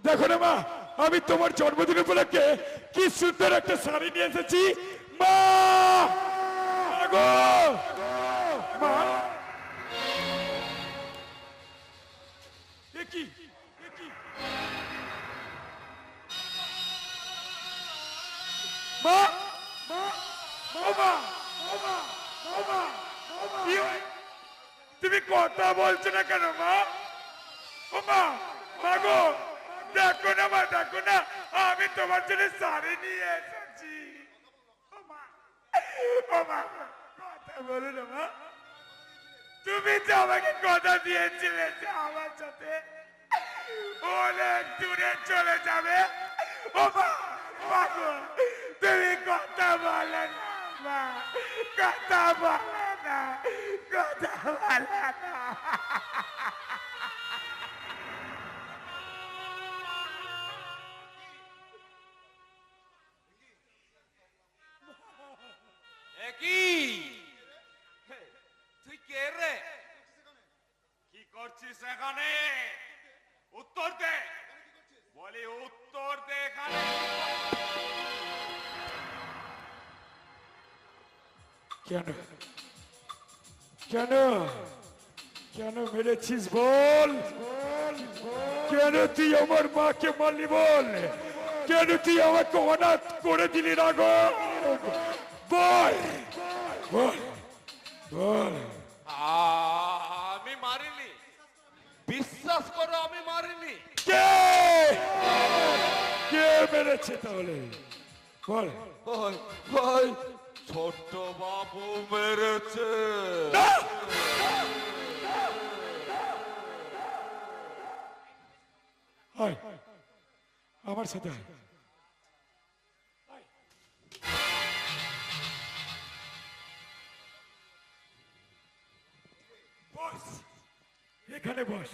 দেখো না মা, আমি তোমার জন্মদিন উপলক্ষে কি সুন্দর একটা শাড়ি নিয়ে এসেছি। মা গো, মা এ কি মা, মা, মা, মা, মা, কি হয়? তুমি কথা বলছো না কেন মা? ও মা, মা গো, দেখো না মা, দেখো না, আমি তোমার জন্য শাড়ি নিয়ে এসেছি। ও মা, ও মা, কথা বলো না মা। তুমি তো আমাকে কথা দিয়েছিলে যে আমার সাথে অনেক দূরে চলে যাবে। ও মা, মা গো, তুমি কথা বলে না মা, কথা বলে না, কথা বলে না। তুই কে রে? কি করছিস এখানে? উত্তর দে, বলি উত্তর দে। এখানে কেন কেন কেন মেরেছিস বল? কেন তুই আমার মাকে মারলি বল? কেন তুই আমাকে অনাথ করে দিলি না গো? বল বল বল। আমি মারিনি, বিশ্বাস করো আমি মারিনি। কে কে মেরেছে তাহলে বল? ওই ওই ছোট্ট বাবু মেরেছে। আয় আমার সাথে আয়। বস, এখানে বস।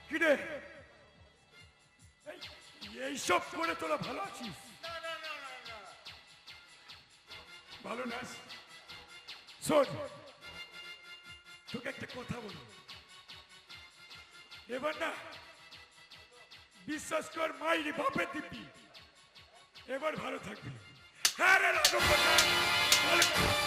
কিরে, এইসব করে তোরা ভালো আছিস? ভালো না? শোন, তোকে একটা কথা বলবো। এবার না বিশ্বাস কর, মাইরি বাপের দিবি, এবার ভালো থাকবি। হ্যাঁ রে রাঘব, ভালো থাকবি।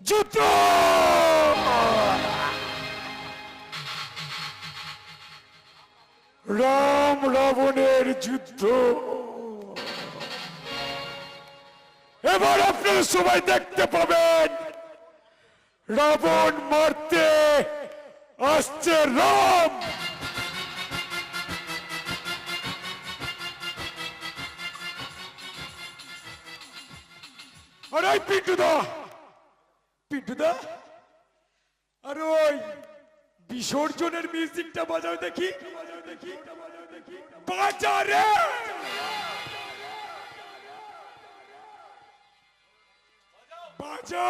যুদ্ধ! রাম রাবণের যুদ্ধ এবার আপনারা সবাই দেখতে পাবেন। রাবণ মারতে আসছে রাম। আরে পিন্টুদা, পিন্টুদা, আরে ওই বিসর্জনের মিউজিকটা বাজাও দেখি, বাজারে। বাজা।